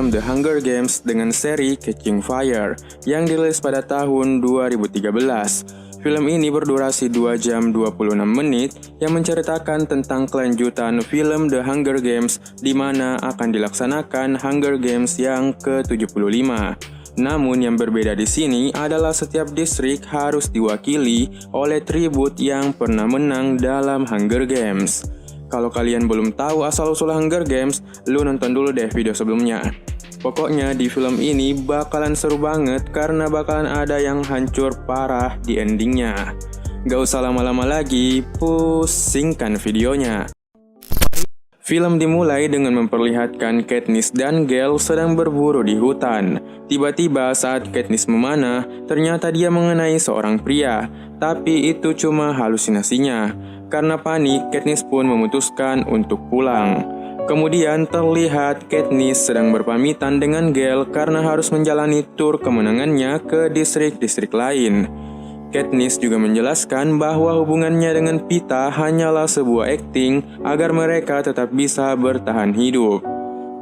film The Hunger Games dengan seri Catching Fire yang dirilis pada tahun 2013. Film ini berdurasi 2 jam 26 menit yang menceritakan tentang kelanjutan film The Hunger Games di mana akan dilaksanakan Hunger Games yang ke-75. Namun yang berbeda di sini adalah setiap distrik harus diwakili oleh tribut yang pernah menang dalam Hunger Games. Kalau kalian belum tahu asal-usul Hunger Games, lu nonton dulu deh video sebelumnya. Pokoknya di film ini bakalan seru banget karena bakalan ada yang hancur parah di endingnya. Gak usah lama-lama lagi, pusingkan videonya. Film dimulai dengan memperlihatkan Katniss dan Gale sedang berburu di hutan. Tiba-tiba saat Katniss memanah, ternyata dia mengenai seorang pria, tapi itu cuma halusinasinya. Karena panik, Katniss pun memutuskan untuk pulang. Kemudian terlihat Katniss sedang berpamitan dengan Gale karena harus menjalani tur kemenangannya ke distrik-distrik lain. Katniss juga menjelaskan bahwa hubungannya dengan Peeta hanyalah sebuah akting agar mereka tetap bisa bertahan hidup.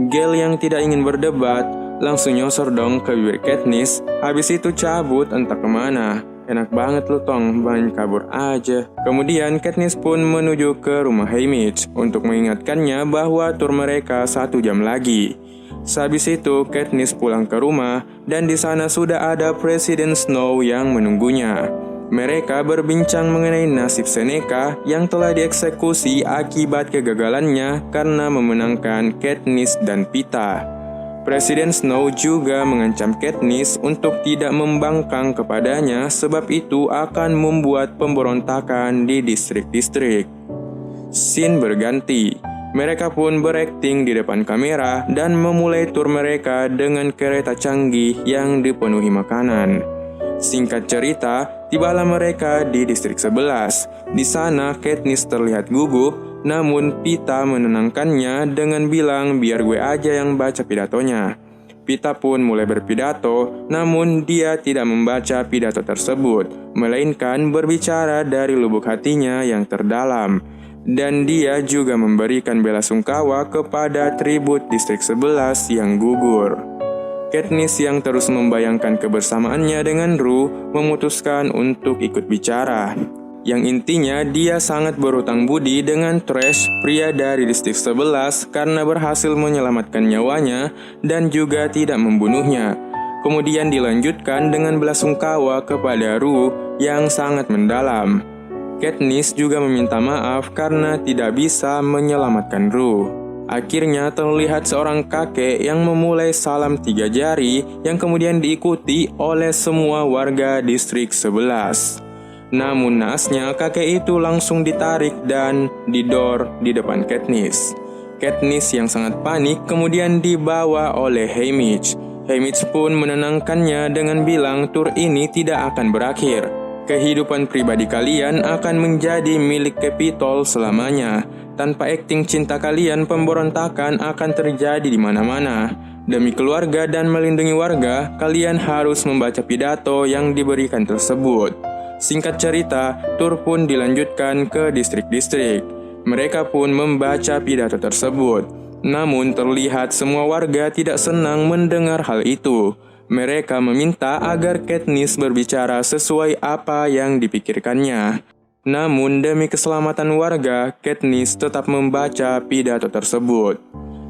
Gale yang tidak ingin berdebat langsung nyosor dong ke bibir Katniss, habis itu cabut entah kemana. Enak banget lu Tong, main kabur aja. Kemudian Katniss pun menuju ke rumah Haymitch untuk mengingatkannya bahwa tur mereka 1 jam lagi. Sehabis itu Katniss pulang ke rumah dan di sana sudah ada Presiden Snow yang menunggunya. Mereka berbincang mengenai nasib Seneca yang telah dieksekusi akibat kegagalannya karena memenangkan Katniss dan Peeta. Presiden Snow juga mengancam Katniss untuk tidak membangkang kepadanya sebab itu akan membuat pemberontakan di distrik-distrik. Scene berganti. Mereka pun berakting di depan kamera dan memulai tur mereka dengan kereta canggih yang dipenuhi makanan. Singkat cerita, tibalah mereka di distrik 11. Di sana Katniss terlihat gugup, namun Peeta menenangkannya dengan bilang biar gue aja yang baca pidatonya. Peeta pun mulai berpidato, namun dia tidak membaca pidato tersebut, melainkan berbicara dari lubuk hatinya yang terdalam. Dan dia juga memberikan bela sungkawa kepada tribut distrik 11 yang gugur. Katniss yang terus membayangkan kebersamaannya dengan Rue memutuskan untuk ikut bicara. Yang intinya dia sangat berutang budi dengan Trash, pria dari distrik 11 karena berhasil menyelamatkan nyawanya dan juga tidak membunuhnya. Kemudian dilanjutkan dengan belasungkawa kepada Rue yang sangat mendalam. Katniss juga meminta maaf karena tidak bisa menyelamatkan Rue. Akhirnya terlihat seorang kakek yang memulai salam 3 jari yang kemudian diikuti oleh semua warga distrik 11. Namun naasnya kakek itu langsung ditarik dan didor di depan Katniss. Katniss yang sangat panik kemudian dibawa oleh Haymitch. Haymitch pun menenangkannya dengan bilang tur ini tidak akan berakhir. Kehidupan pribadi kalian akan menjadi milik Capitol selamanya. Tanpa akting cinta kalian, pemberontakan akan terjadi di mana-mana. Demi keluarga dan melindungi warga, kalian harus membaca pidato yang diberikan tersebut. Singkat cerita, tur pun dilanjutkan ke distrik-distrik. Mereka pun membaca pidato tersebut. Namun terlihat semua warga tidak senang mendengar hal itu. Mereka meminta agar Katniss berbicara sesuai apa yang dipikirkannya. Namun demi keselamatan warga, Katniss tetap membaca pidato tersebut.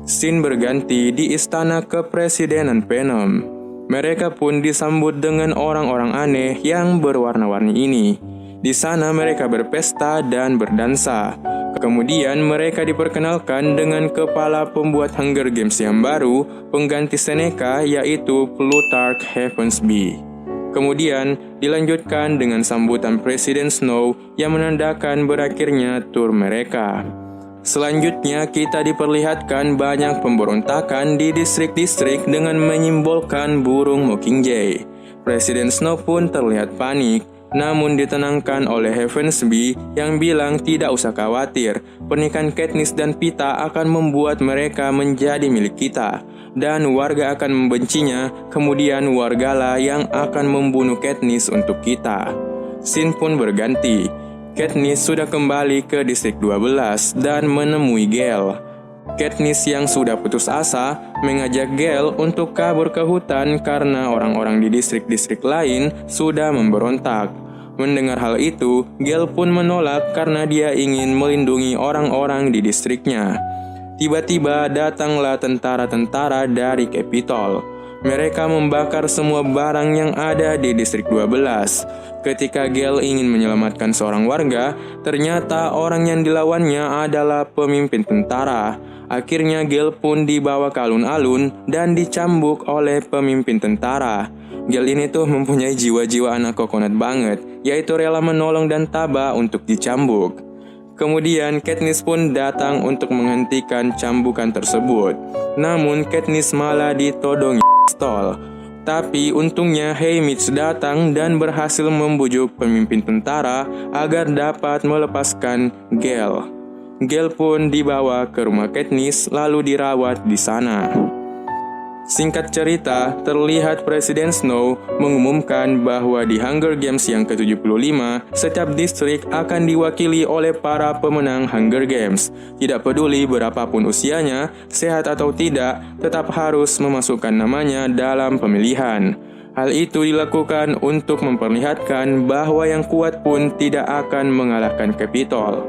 Scene berganti di istana kepresidenan Panem. Mereka pun disambut dengan orang-orang aneh yang berwarna-warni ini. Di sana mereka berpesta dan berdansa. Kemudian mereka diperkenalkan dengan kepala pembuat Hunger Games yang baru, pengganti Seneca yaitu Plutarch Heavensbee. Kemudian dilanjutkan dengan sambutan Presiden Snow yang menandakan berakhirnya tur mereka. Selanjutnya kita diperlihatkan banyak pemberontakan di distrik-distrik dengan menyimbolkan burung Mockingjay. Presiden Snow pun terlihat panik, namun ditenangkan oleh Heavensbee yang bilang tidak usah khawatir, pernikahan Katniss dan Peeta akan membuat mereka menjadi milik kita. Dan warga akan membencinya, kemudian wargalah yang akan membunuh Katniss untuk kita. Scene pun berganti. Katniss sudah kembali ke distrik 12 dan menemui Gale. Katniss yang sudah putus asa mengajak Gale untuk kabur ke hutan karena orang-orang di distrik-distrik lain sudah memberontak. Mendengar hal itu, Gale pun menolak karena dia ingin melindungi orang-orang di distriknya. Tiba-tiba datanglah tentara-tentara dari Capitol. Mereka membakar semua barang yang ada di distrik 12. Ketika Gale ingin menyelamatkan seorang warga, ternyata orang yang dilawannya adalah pemimpin tentara. Akhirnya Gale pun dibawa ke alun-alun dan dicambuk oleh pemimpin tentara. Gale ini tuh mempunyai jiwa-jiwa anak kokonat banget, yaitu rela menolong dan tabah untuk dicambuk. Kemudian Katniss pun datang untuk menghentikan cambukan tersebut. Namun Katniss malah ditodongi pistol. Tapi untungnya Haymitch datang dan berhasil membujuk pemimpin tentara agar dapat melepaskan Gale. Gale pun dibawa ke rumah Katniss lalu dirawat di sana. Singkat cerita, terlihat Presiden Snow mengumumkan bahwa di Hunger Games yang ke-75, setiap distrik akan diwakili oleh para pemenang Hunger Games. Tidak peduli berapapun usianya, sehat atau tidak, tetap harus memasukkan namanya dalam pemilihan. Hal itu dilakukan untuk memperlihatkan bahwa yang kuat pun tidak akan mengalahkan Capitol.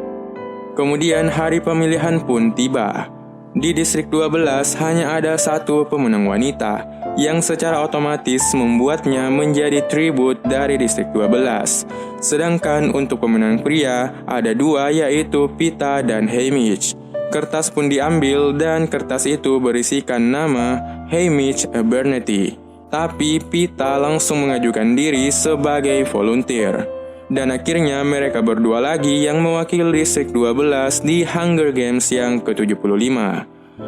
Kemudian hari pemilihan pun tiba. Di distrik 12 hanya ada satu pemenang wanita, yang secara otomatis membuatnya menjadi tribut dari distrik 12. Sedangkan untuk pemenang pria, ada dua yaitu Peeta dan Haymitch. Kertas pun diambil dan kertas itu berisikan nama Haymitch Abernethy. Tapi Peeta langsung mengajukan diri sebagai volunteer. Dan akhirnya mereka berdua lagi yang mewakili distrik 12 di Hunger Games yang ke-75.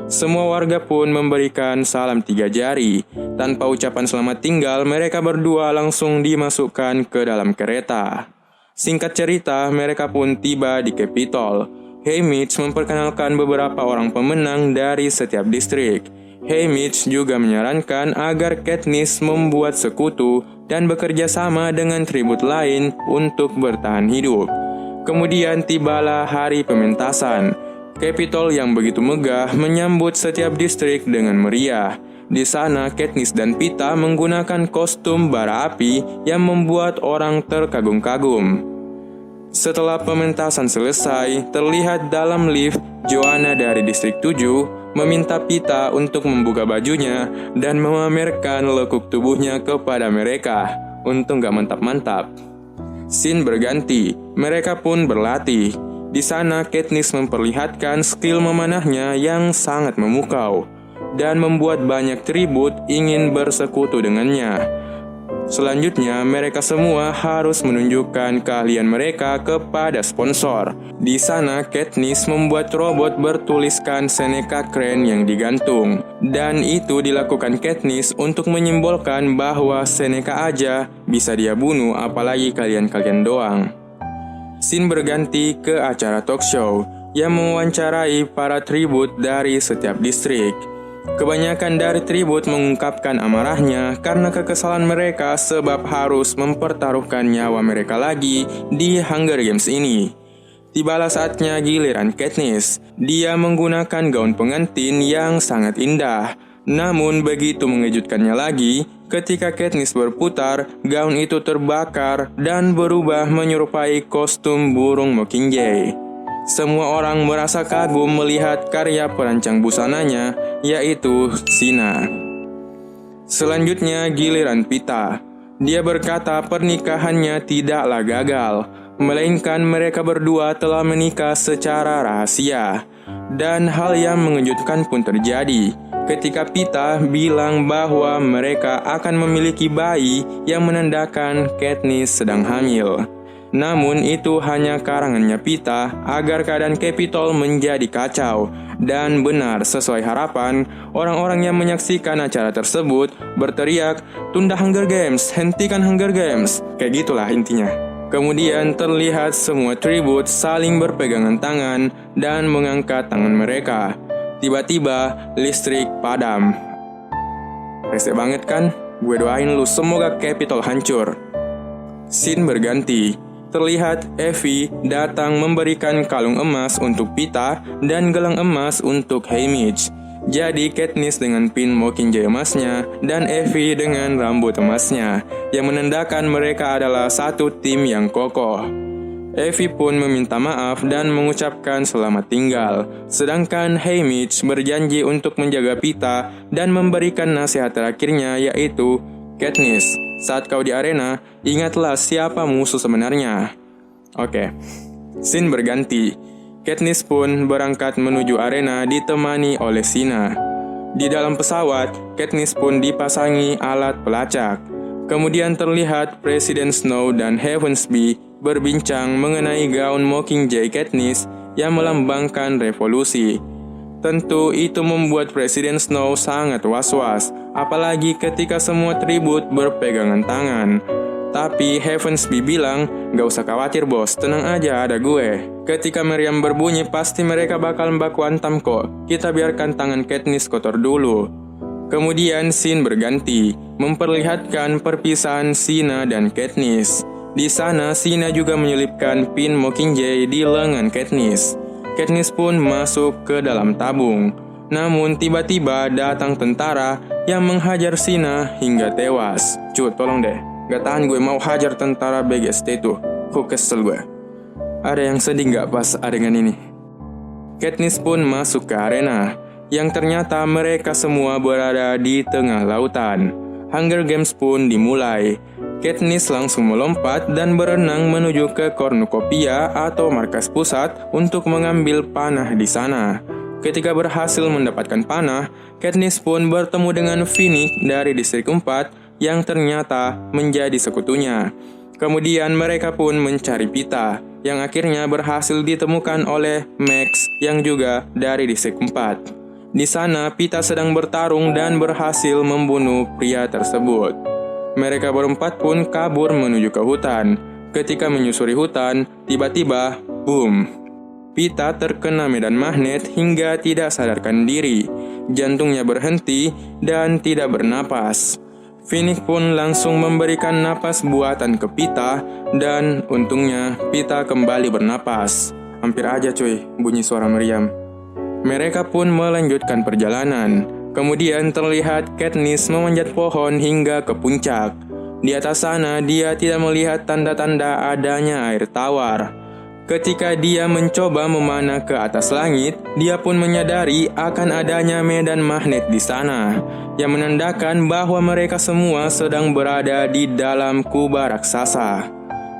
Semua warga pun memberikan salam 3 jari. Tanpa ucapan selamat tinggal, mereka berdua langsung dimasukkan ke dalam kereta. Singkat cerita, mereka pun tiba di Capitol. Haymitch memperkenalkan beberapa orang pemenang dari setiap distrik. Haymitch juga menyarankan agar Katniss membuat sekutu dan bekerja sama dengan tribut lain untuk bertahan hidup. Kemudian tibalah hari pementasan. Capitol yang begitu megah menyambut setiap distrik dengan meriah. Di sana Katniss dan Peeta menggunakan kostum bara api yang membuat orang terkagum-kagum. Setelah pementasan selesai, terlihat dalam lift Joanna dari distrik 7 meminta Peeta untuk membuka bajunya dan memamerkan lekuk tubuhnya kepada mereka. Untung gak mantap-mantap. Scene berganti, mereka pun berlatih. Di sana Katniss memperlihatkan skill memanahnya yang sangat memukau dan membuat banyak tribut ingin bersekutu dengannya. Selanjutnya, mereka semua harus menunjukkan keahlian mereka kepada sponsor. Di sana, Katniss membuat robot bertuliskan Seneca Crane yang digantung. Dan itu dilakukan Katniss untuk menyimbolkan bahwa Seneca aja bisa dia bunuh, apalagi kalian-kalian doang. Scene berganti ke acara talk show yang mewawancarai para tribut dari setiap distrik. Kebanyakan dari tribut mengungkapkan amarahnya karena kekesalan mereka sebab harus mempertaruhkan nyawa mereka lagi di Hunger Games ini. Tibalah saatnya giliran Katniss. Dia menggunakan gaun pengantin yang sangat indah. Namun begitu mengejutkannya lagi, ketika Katniss berputar, gaun itu terbakar dan berubah menyerupai kostum burung Mockingjay. Semua orang merasa kagum melihat karya perancang busananya, yaitu Sina. Selanjutnya giliran Peeta. Dia berkata pernikahannya tidaklah gagal, melainkan mereka berdua telah menikah secara rahasia. Dan hal yang mengejutkan pun terjadi ketika Peeta bilang bahwa mereka akan memiliki bayi yang menandakan Katniss sedang hamil. Namun itu hanya karangannya Peeta agar keadaan Capitol menjadi kacau. Dan benar sesuai harapan, orang-orang yang menyaksikan acara tersebut berteriak, "Tunda Hunger Games, hentikan Hunger Games." Kayak gitulah intinya. Kemudian terlihat semua tribut saling berpegangan tangan dan mengangkat tangan mereka. Tiba-tiba listrik padam. Rese banget kan? Gue doain lu semoga Capitol hancur. Scene berganti. terlihat Effie datang memberikan kalung emas untuk Peeta dan gelang emas untuk Haymitch. Jadi Katniss dengan pin Mockingjay emasnya dan Effie dengan rambut emasnya, yang menandakan mereka adalah satu tim yang kokoh. Effie pun meminta maaf dan mengucapkan selamat tinggal, sedangkan Haymitch berjanji untuk menjaga Peeta dan memberikan nasihat terakhirnya, yaitu, Katniss, saat kau di arena, ingatlah siapa musuh sebenarnya. Oke, scene berganti. Katniss pun berangkat menuju arena ditemani oleh Sina. Di dalam pesawat, Katniss pun dipasangi alat pelacak. Kemudian terlihat Presiden Snow dan Heavensbee berbincang mengenai gaun Mockingjay Katniss yang melambangkan revolusi. Tentu itu membuat Presiden Snow sangat was-was, apalagi ketika semua tribut berpegangan tangan. Tapi Heavensbee bilang, gak usah khawatir bos, tenang aja ada gue. Ketika meriam berbunyi pasti mereka bakal baku hantam kok, kita biarkan tangan Katniss kotor dulu. Kemudian scene berganti, memperlihatkan perpisahan Sina dan Katniss. Di sana Sina juga menyelipkan pin Mockingjay di lengan Katniss. Katniss pun masuk ke dalam tabung. Namun tiba-tiba datang tentara yang menghajar Sina hingga tewas. Cut, tolong deh. Gak tahan gue mau hajar tentara BGST tuh. Kok kesel gue. Ada yang sedih gak pas adegan ini? Katniss pun masuk ke arena, yang ternyata mereka semua berada di tengah lautan. Hunger Games pun dimulai. Katniss langsung melompat dan berenang menuju ke cornucopia atau markas pusat untuk mengambil panah di sana. Ketika berhasil mendapatkan panah, Katniss pun bertemu dengan Finnick dari Distrik 4 yang ternyata menjadi sekutunya. Kemudian mereka pun mencari Peeta, yang akhirnya berhasil ditemukan oleh Max yang juga dari Distrik 4. Di sana Peeta sedang bertarung dan berhasil membunuh pria tersebut. Mereka berempat pun kabur menuju ke hutan. Ketika menyusuri hutan, tiba-tiba, boom! Peeta terkena medan magnet hingga tidak sadarkan diri. Jantungnya berhenti dan tidak bernapas. Finnick pun langsung memberikan napas buatan ke Peeta dan untungnya Peeta kembali bernapas. Hampir aja cuy bunyi suara meriam. Mereka pun melanjutkan perjalanan. Kemudian terlihat Katniss memanjat pohon hingga ke puncak. Di atas sana dia tidak melihat tanda-tanda adanya air tawar. Ketika dia mencoba memanah ke atas langit, dia pun menyadari akan adanya medan magnet di sana, yang menandakan bahwa mereka semua sedang berada di dalam kubah raksasa.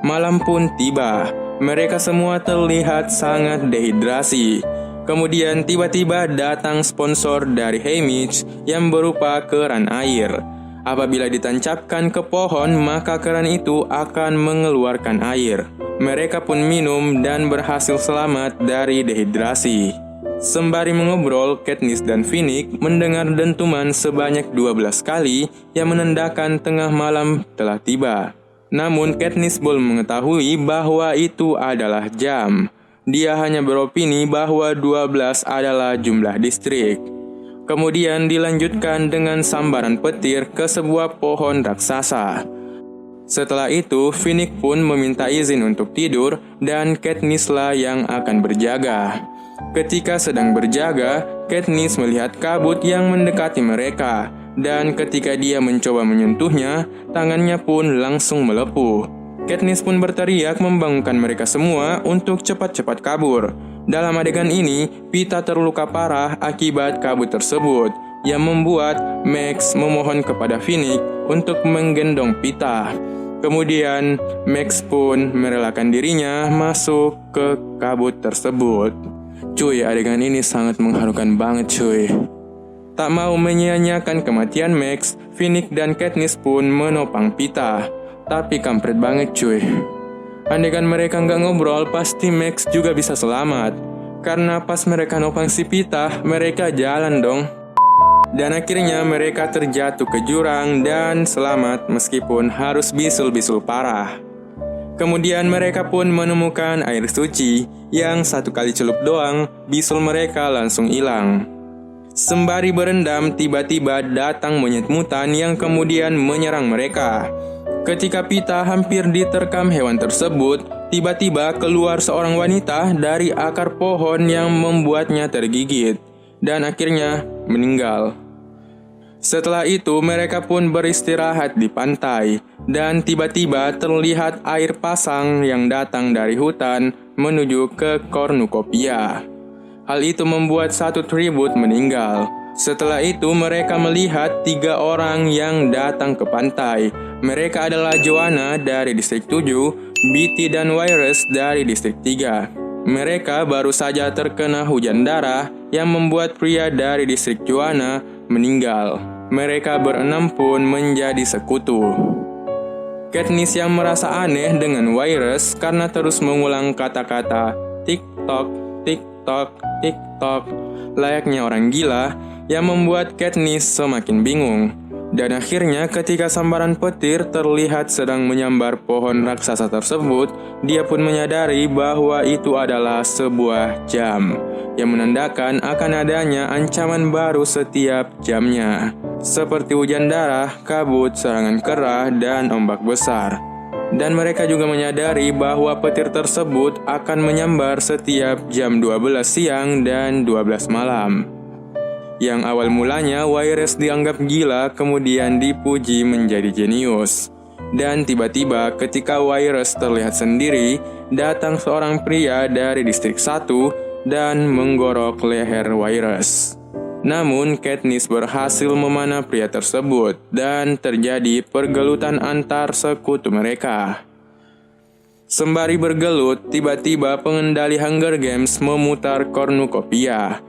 Malam pun tiba, mereka semua terlihat sangat dehidrasi. Kemudian tiba-tiba datang sponsor dari Haymitch yang berupa keran air. Apabila ditancapkan ke pohon, maka keran itu akan mengeluarkan air. Mereka pun minum dan berhasil selamat dari dehidrasi. Sembari mengobrol, Katniss dan Finnick mendengar dentuman sebanyak 12 kali yang menandakan tengah malam telah tiba. Namun Katniss belum mengetahui bahwa itu adalah jam. Dia hanya beropini bahwa 12 adalah jumlah distrik. Kemudian dilanjutkan dengan sambaran petir ke sebuah pohon raksasa. Setelah itu, Finnick pun meminta izin untuk tidur dan Katniss lah yang akan berjaga. Ketika sedang berjaga, Katniss melihat kabut yang mendekati mereka, dan ketika dia mencoba menyentuhnya, tangannya pun langsung melepuh. Katniss pun berteriak membangunkan mereka semua untuk cepat-cepat kabur. Dalam adegan ini, Peeta terluka parah akibat kabut tersebut, yang membuat Max memohon kepada Finnick untuk menggendong Peeta. Kemudian, Max pun merelakan dirinya masuk ke kabut tersebut. Cuy, adegan ini sangat mengharukan banget cuy. Tak mau menyia-nyiakan kematian Max, Finnick dan Katniss pun menopang Peeta. Tapi kampret banget cuy. Andaikan mereka nggak ngobrol, pasti Max juga bisa selamat. Karena pas mereka nopang si Peeta, mereka jalan dong. Dan akhirnya mereka terjatuh ke jurang dan selamat meskipun harus bisul-bisul parah. Kemudian mereka pun menemukan air suci yang satu kali celup doang, bisul mereka langsung hilang. Sembari berendam, tiba-tiba datang monyet mutan yang kemudian menyerang mereka. Ketika Peeta hampir diterkam hewan tersebut, tiba-tiba keluar seorang wanita dari akar pohon yang membuatnya tergigit dan akhirnya meninggal. Setelah itu mereka pun beristirahat di pantai dan tiba-tiba terlihat air pasang yang datang dari hutan menuju ke Cornucopia. Hal itu membuat satu tribut meninggal. Setelah itu mereka melihat 3 orang yang datang ke pantai. Mereka adalah Joanna dari distrik 7, Beatty dan Wyrus dari distrik 3. Mereka baru saja terkena hujan darah yang membuat pria dari distrik Joanna meninggal. Mereka berenam pun menjadi sekutu. Katniss yang merasa aneh dengan Wyrus karena terus mengulang kata-kata tik-tok, tik-tok, tik-tok layaknya orang gila yang membuat Katniss semakin bingung. Dan akhirnya ketika sambaran petir terlihat sedang menyambar pohon raksasa tersebut, dia pun menyadari bahwa itu adalah sebuah jam yang menandakan akan adanya ancaman baru setiap jamnya, seperti hujan darah, kabut, serangan kera, dan ombak besar. Dan mereka juga menyadari bahwa petir tersebut akan menyambar setiap jam 12 siang dan 12 malam. Yang awal mulanya Wyrus dianggap gila kemudian dipuji menjadi jenius. Dan tiba-tiba ketika Wyrus terlihat sendiri, datang seorang pria dari distrik 1 dan menggorok leher Wyrus. Namun Katniss berhasil memanah pria tersebut dan terjadi pergelutan antar sekutu mereka. Sembari bergelut, tiba-tiba pengendali Hunger Games memutar Cornucopia.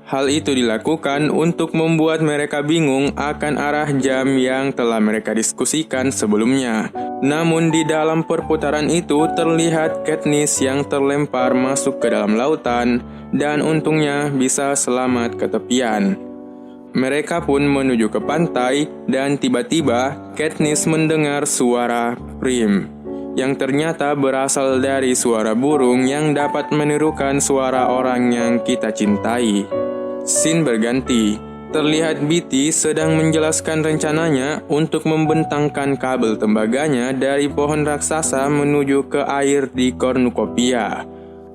Hal itu dilakukan untuk membuat mereka bingung akan arah jam yang telah mereka diskusikan sebelumnya. Namun di dalam perputaran itu terlihat Katniss yang terlempar masuk ke dalam lautan dan untungnya bisa selamat ke tepian. Mereka pun menuju ke pantai dan tiba-tiba Katniss mendengar suara Prim yang ternyata berasal dari suara burung yang dapat menirukan suara orang yang kita cintai. Scene berganti. Terlihat Beatty sedang menjelaskan rencananya untuk membentangkan kabel tembaganya dari pohon raksasa menuju ke air di Cornucopia,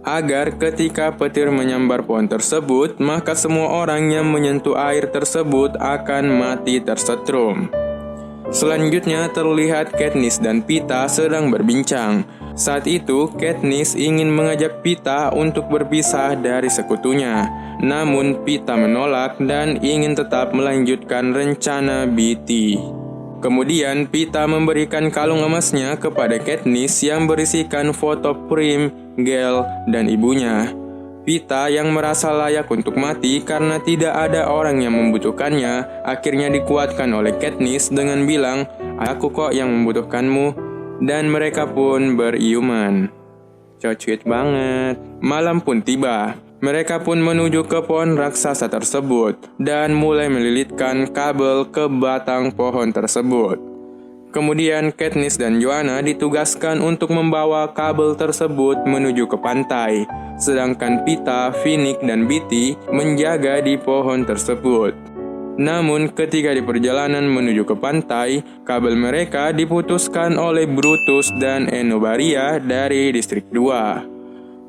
agar ketika petir menyambar pohon tersebut, maka semua orang yang menyentuh air tersebut akan mati tersetrum. Selanjutnya terlihat Katniss dan Peeta sedang berbincang. Saat itu, Katniss ingin mengajak Peeta untuk berpisah dari sekutunya. Namun Peeta menolak dan ingin tetap melanjutkan rencana Beatty. Kemudian Peeta memberikan kalung emasnya kepada Katniss yang berisikan foto Prim, Gale, dan ibunya. Peeta yang merasa layak untuk mati karena tidak ada orang yang membutuhkannya, akhirnya dikuatkan oleh Katniss dengan bilang, "Aku kok yang membutuhkanmu." Dan mereka pun beriuman. Cocok banget. Malam pun tiba. Mereka pun menuju ke pohon raksasa tersebut dan mulai melilitkan kabel ke batang pohon tersebut. Kemudian Katniss dan Joanna ditugaskan untuk membawa kabel tersebut menuju ke pantai, sedangkan Peeta, Finnick, dan Beatty menjaga di pohon tersebut. Namun ketika di perjalanan menuju ke pantai, kabel mereka diputuskan oleh Brutus dan Enobaria dari distrik 2.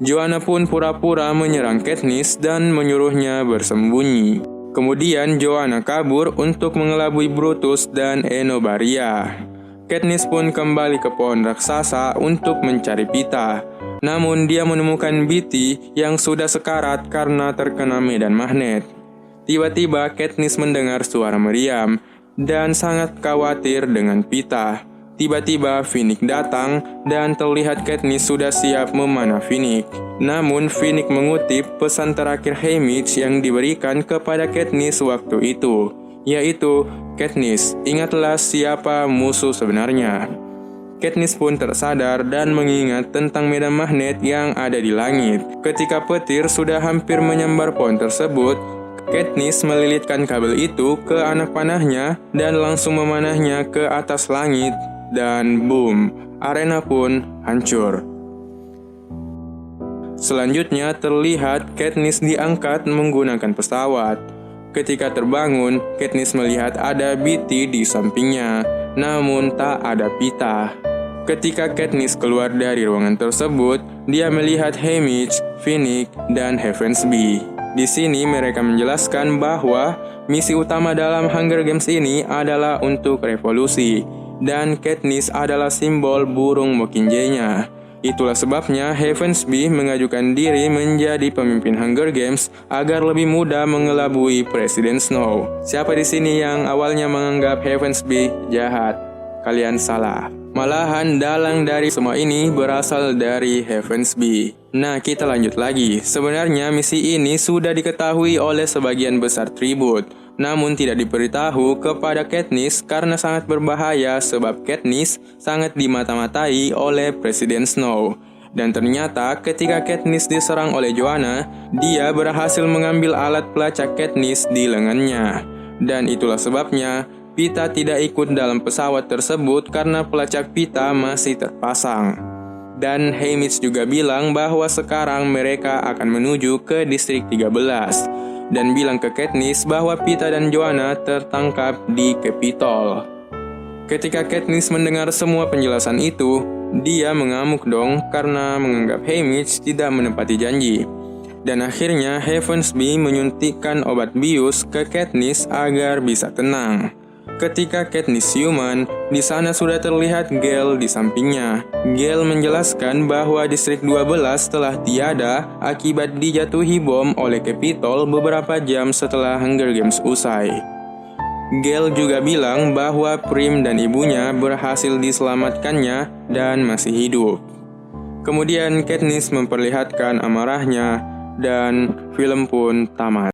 Joanna pun pura-pura menyerang Katniss dan menyuruhnya bersembunyi. Kemudian Joanna kabur untuk mengelabui Brutus dan Enobaria. Katniss pun kembali ke pohon raksasa untuk mencari Peeta. Namun dia menemukan Beatty yang sudah sekarat karena terkena medan magnet. Tiba-tiba Katniss mendengar suara meriam dan sangat khawatir dengan Peeta. Tiba-tiba Finnick datang dan terlihat Katniss sudah siap memanah Finnick. Namun Finnick mengutip pesan terakhir Haymitch yang diberikan kepada Katniss waktu itu, yaitu, "Katniss, ingatlah siapa musuh sebenarnya." Katniss pun tersadar dan mengingat tentang medan magnet yang ada di langit. Ketika petir sudah hampir menyambar pohon tersebut, Katniss melilitkan kabel itu ke anak panahnya dan langsung memanahnya ke atas langit dan boom, arena pun hancur. Selanjutnya terlihat Katniss diangkat menggunakan pesawat. Ketika terbangun, Katniss melihat ada Beatty di sampingnya, namun tak ada Peeta. Ketika Katniss keluar dari ruangan tersebut, dia melihat Haymitch, Finnick, dan Heavensbee. Di sini mereka menjelaskan bahwa misi utama dalam Hunger Games ini adalah untuk revolusi, dan Katniss adalah simbol burung Mockingjay-nya. Itulah sebabnya Heavensbee mengajukan diri menjadi pemimpin Hunger Games agar lebih mudah mengelabui Presiden Snow. Siapa di sini yang awalnya menganggap Heavensbee jahat? Kalian salah. Malahan dalang dari semua ini berasal dari Heavensbee. Nah, kita lanjut lagi. Sebenarnya misi ini sudah diketahui oleh sebagian besar tribut, namun tidak diberitahu kepada Katniss karena sangat berbahaya sebab Katniss sangat dimata-matai oleh Presiden Snow. Dan ternyata ketika Katniss diserang oleh Joanna, dia berhasil mengambil alat pelacak Katniss di lengannya. Dan itulah sebabnya Peeta tidak ikut dalam pesawat tersebut karena pelacak Peeta masih terpasang. Dan Haymitch juga bilang bahwa sekarang mereka akan menuju ke distrik 13 dan bilang ke Katniss bahwa Peeta dan Joanna tertangkap di Capitol. Ketika Katniss mendengar semua penjelasan itu, dia mengamuk dong karena menganggap Haymitch tidak menepati janji. Dan akhirnya Heavensbee menyuntikkan obat bius ke Katniss agar bisa tenang. Ketika Katniss siuman, di sana sudah terlihat Gale di sampingnya. Gale menjelaskan bahwa distrik 12 telah tiada akibat dijatuhi bom oleh Capitol beberapa jam setelah Hunger Games usai. Gale juga bilang bahwa Prim dan ibunya berhasil diselamatkannya dan masih hidup. Kemudian Katniss memperlihatkan amarahnya dan film pun tamat.